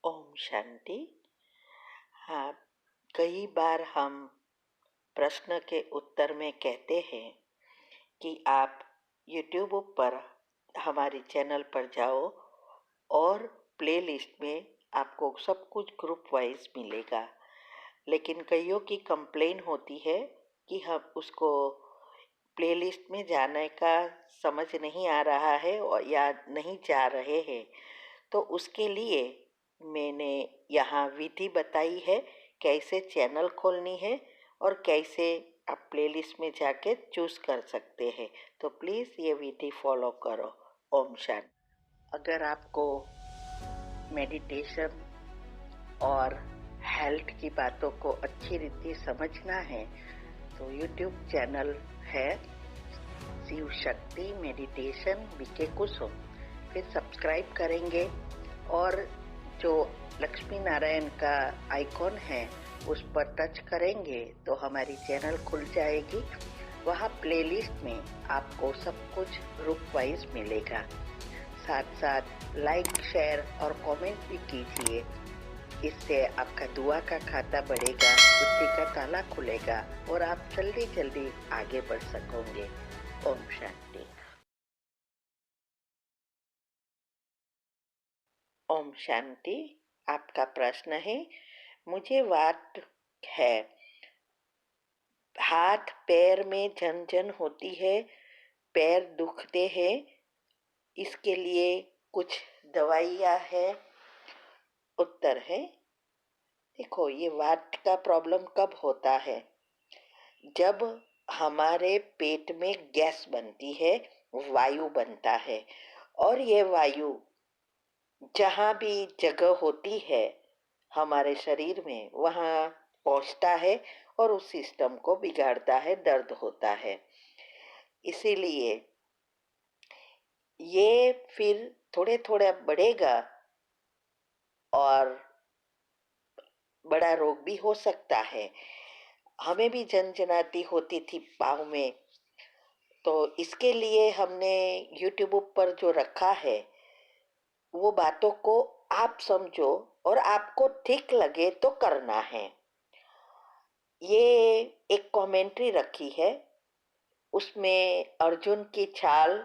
ओम शांति। हाँ, कई बार हम प्रश्न के उत्तर में कहते हैं कि आप YouTube पर हमारे चैनल पर जाओ और प्लेलिस्ट में आपको सब कुछ ग्रुप वाइज मिलेगा। लेकिन कईयों की कंप्लेन होती है कि हम उसको प्लेलिस्ट में जाने का समझ नहीं आ रहा है और या नहीं जा रहे हैं। तो उसके लिए मैंने यहाँ विधि बताई है कैसे चैनल खोलनी है और कैसे आप प्लेलिस्ट में जाके चूज़ कर सकते हैं। तो प्लीज़ ये विधि फॉलो करो। ओम शांति। अगर आपको मेडिटेशन और हेल्थ की बातों को अच्छी रीति समझना है तो यूट्यूब चैनल है शिव शक्ति मेडिटेशन बीके कुसुम। फिर सब्सक्राइब करेंगे और जो लक्ष्मी नारायण का आइकॉन है उस पर टच करेंगे तो हमारी चैनल खुल जाएगी। वहाँ प्लेलिस्ट में आपको सब कुछ ग्रुप वाइज मिलेगा। साथ साथ लाइक शेयर और कमेंट भी कीजिए। इससे आपका दुआ का खाता बढ़ेगा, बुद्धि का ताला खुलेगा और आप जल्दी जल्दी आगे बढ़ सकोगे। ओम शांति। ओम शांति। आपका प्रश्न है, मुझे वात है, हाथ पैर में झनझन होती है, पैर दुखते हैं, इसके लिए कुछ दवाइयाँ है? उत्तर है, देखो ये वात का प्रॉब्लम कब होता है? जब हमारे पेट में गैस बनती है, वायु बनता है और ये वायु जहाँ भी जगह होती है हमारे शरीर में वहाँ पहुँचता है और उस सिस्टम को बिगाड़ता है, दर्द होता है। इसीलिए ये फिर थोड़े थोड़े बढ़ेगा और बड़ा रोग भी हो सकता है। हमें भी झनझनाती होती थी पाँव में, तो इसके लिए हमने YouTube पर जो रखा है वो बातों को आप समझो और आपको ठीक लगे तो करना है। ये एक कमेंट्री रखी है, उसमें अर्जुन की छाल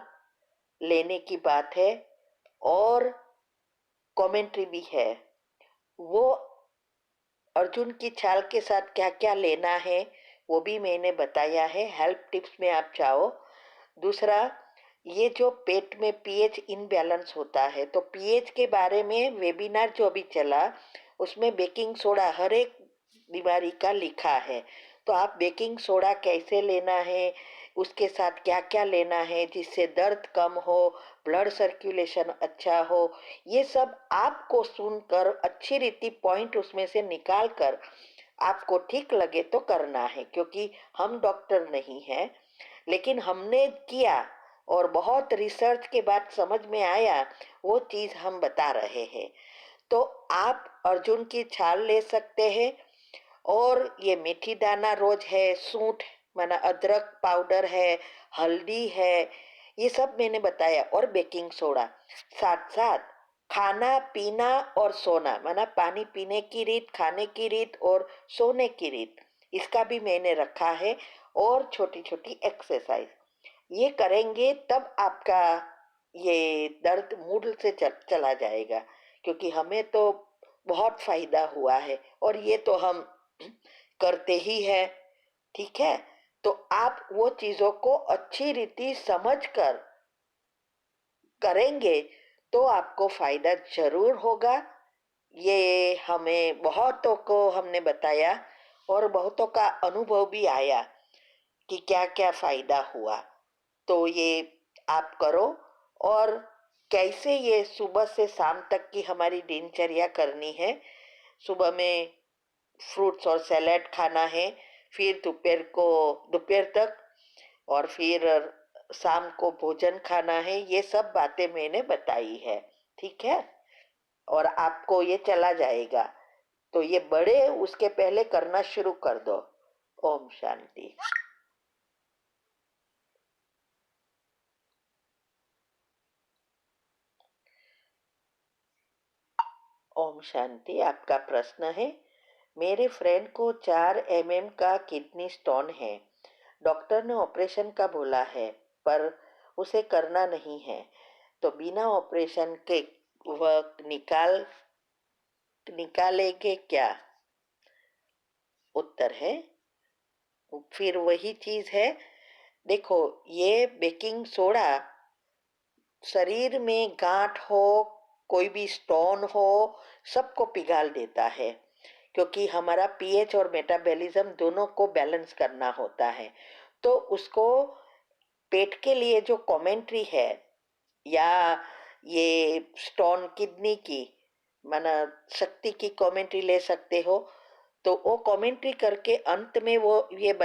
लेने की बात है और कमेंट्री भी है। वो अर्जुन की छाल के साथ क्या क्या लेना है वो भी मैंने बताया है, हेल्प टिप्स में आप जाओ। दूसरा, ये जो पेट में पीएच इनबैलेंस होता है तो पीएच के बारे में वेबिनार जो अभी चला उसमें बेकिंग सोडा हर एक बीमारी का लिखा है। तो आप बेकिंग सोडा कैसे लेना है, उसके साथ क्या क्या लेना है जिससे दर्द कम हो, ब्लड सर्कुलेशन अच्छा हो, ये सब आपको सुनकर अच्छी रीति पॉइंट उसमें से निकाल कर आपको ठीक लगे तो करना है। क्योंकि हम डॉक्टर नहीं हैं, लेकिन हमने किया और बहुत रिसर्च के बाद समझ में आया वो चीज हम बता रहे हैं। तो आप अर्जुन की छाल ले सकते हैं और ये मेथी दाना रोज है, सूंठ माना अदरक पाउडर है, हल्दी है, ये सब मैंने बताया और बेकिंग सोडा। साथ साथ खाना पीना और सोना माना पानी पीने की रीत, खाने की रीत और सोने की रीत, इसका भी मैंने रखा है और छोटी छोटी एक्सरसाइज ये करेंगे तब आपका ये दर्द मूड से चला जाएगा। क्योंकि हमें तो बहुत फायदा हुआ है और ये तो हम करते ही है। ठीक है, तो आप वो चीजों को अच्छी रीति समझकर करेंगे तो आपको फायदा जरूर होगा। ये हमें बहुतों को हमने बताया और बहुतों का अनुभव भी आया कि क्या क्या फायदा हुआ। तो ये आप करो और कैसे ये सुबह से शाम तक की हमारी दिनचर्या करनी है। सुबह में फ्रूट्स और सैलेड खाना है, फिर दोपहर तक और फिर शाम को भोजन खाना है, ये सब बातें मैंने बताई है। ठीक है, और आपको ये चला जाएगा। तो ये बड़े उसके पहले करना शुरू कर दो। ओम शांति। ओम शांति। आपका प्रश्न है, मेरे फ्रेंड को 4 mm का किडनी स्टोन है। डॉक्टर ने ऑपरेशन का बोला है पर उसे करना नहीं है, तो बिना ऑपरेशन के वह निकालेंगे क्या? उत्तर है, फिर वही चीज है। देखो, ये बेकिंग सोडा शरीर में गांठ हो, कोई भी स्टोन हो, सबको पिघाल देता है, क्योंकि हमारा पीएच और मेटाबॉलिज्म दोनों को बैलेंस करना होता है। तो उसको पेट के लिए जो कमेंट्री है, या ये स्टोन किडनी की माना शक्ति की कमेंट्री ले सकते हो, तो वो कमेंट्री करके अंत में वो ये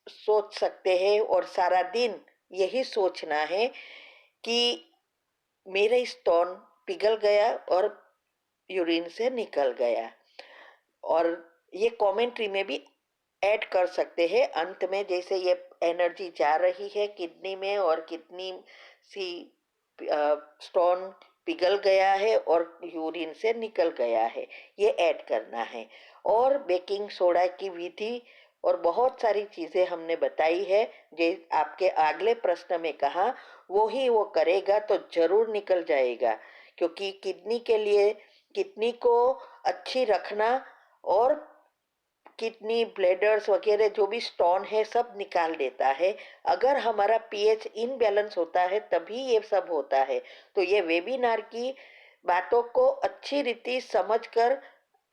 सोच सकते हैं, और सारा दिन यही सोचना है कि मेरा स्टोन पिघल गया और यूरिन से निकल गया। और ये कमेंट्री में भी ऐड कर सकते हैं अंत में, जैसे ये एनर्जी जा रही है किडनी में और किडनी सी स्टोन पिघल गया है और यूरिन से निकल गया है, ये ऐड करना है। और बेकिंग सोडा की विधि और बहुत सारी चीजें हमने बताई है, जो आपके अगले प्रश्न में कहा, वो ही वो करेगा तो जरूर निकल जाएगा। क्योंकि किडनी के लिए, किडनी को अच्छी रखना और किडनी ब्लेडर्स वगैरह जो भी स्टोन है सब निकाल देता है। अगर हमारा पीएच इनबैलेंस होता है तभी ये सब होता है। तो ये वेबिनार की बातों को अच्छी रीति समझकर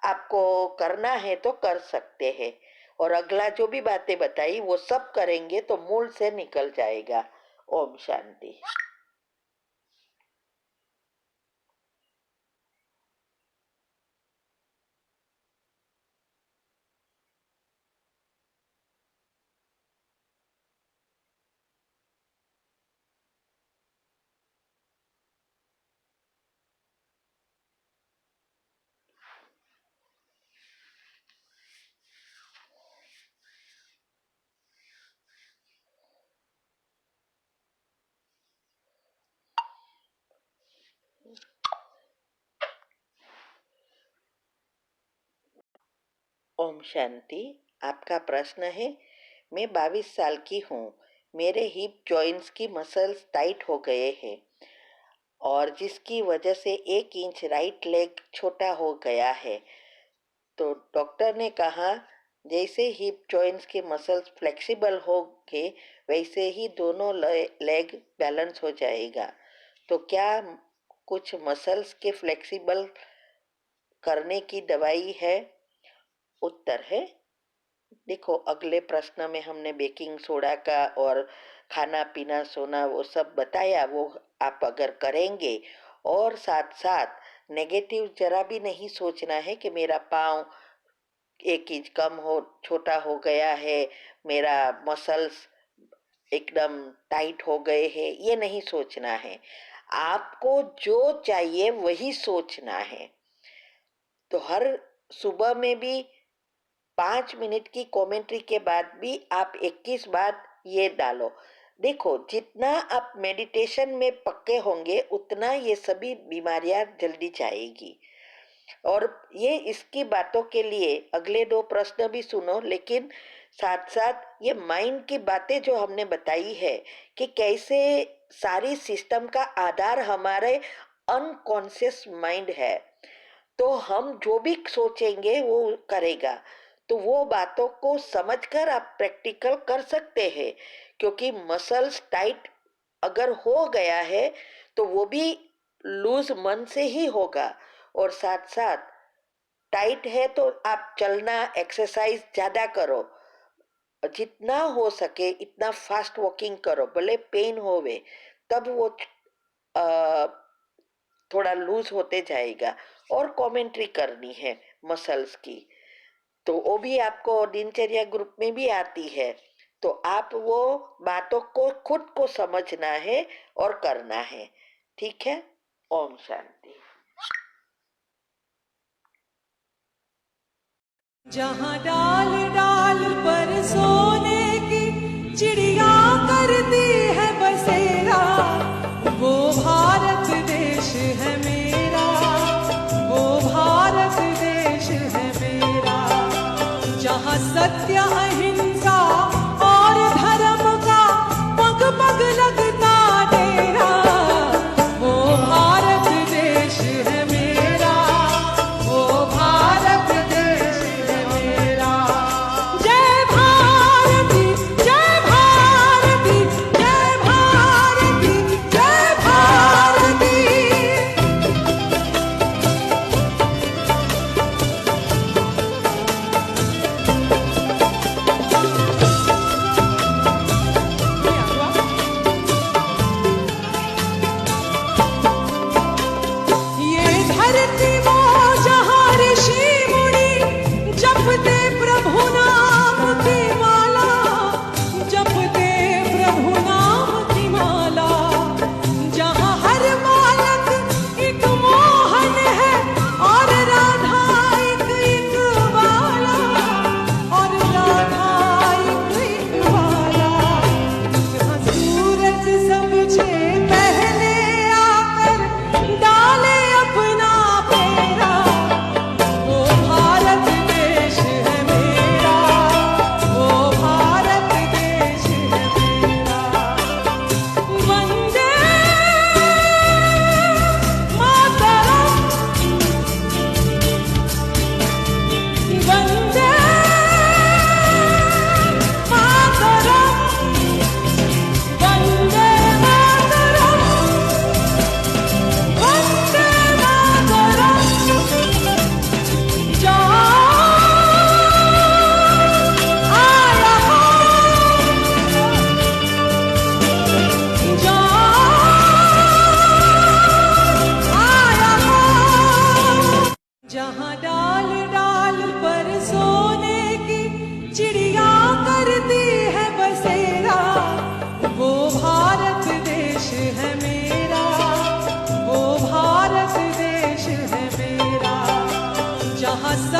आपको करना है तो कर सकते हैं, और अगला जो भी बातें बताई वो सब करेंगे तो मूल से निकल जाएगा। ओम शांति। ओम शांति। आपका प्रश्न है, मैं 22 साल की हूँ। मेरे हिप जॉइंट्स की मसल्स टाइट हो गए हैं और जिसकी वजह से 1 इंच राइट लेग छोटा हो गया है। तो डॉक्टर ने कहा, जैसे हिप जॉइंट्स के मसल्स फ्लेक्सिबल होंगे वैसे ही दोनों लेग बैलेंस हो जाएगा। तो क्या कुछ मसल्स के फ्लेक्सिबल करने की दवाई है? उत्तर है, देखो, अगले प्रश्न में हमने बेकिंग सोडा का और खाना पीना सोना वो सब बताया, वो आप अगर करेंगे और साथ साथ नेगेटिव जरा भी नहीं सोचना है कि मेरा पाँव 1 इंच कम हो, छोटा हो गया है, मेरा मसल्स एकदम टाइट हो गए हैं, ये नहीं सोचना है। आपको जो चाहिए वही सोचना है। तो हर सुबह में भी 5 मिनट की कमेंट्री के बाद भी आप 21 बार ये डालो। देखो, जितना आप मेडिटेशन में पक्के होंगे उतना ये सभी बीमारियां जल्दी जाएगी। और ये इसकी बातों के लिए अगले 2 प्रश्न भी सुनो, लेकिन साथ साथ ये माइंड की बातें जो हमने बताई है कि कैसे सारी सिस्टम का आधार हमारे अनकॉन्शियस माइंड है। तो हम जो भी सोचेंगे वो करेगा। तो वो बातों को समझकर आप प्रैक्टिकल कर सकते हैं, क्योंकि मसल्स टाइट अगर हो गया है तो वो भी लूज मन से ही होगा। और साथ साथ टाइट है तो आप चलना, एक्सरसाइज ज्यादा करो, जितना हो सके इतना फास्ट वॉकिंग करो, भले पेन होवे, तब वो अ, थोड़ा लूज होते जाएगा। और कमेंट्री करनी है मसल्स की, तो वो भी आपको दिनचर्या ग्रुप में भी आती है। तो आप वो बातों को खुद को समझना है और करना है। ठीक है? ओम शांति। जहाँ डाल डाल पर सोने की चिड़िया करती है बसेरा, वो भारत देश है मेरा, वो भारत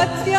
सत्य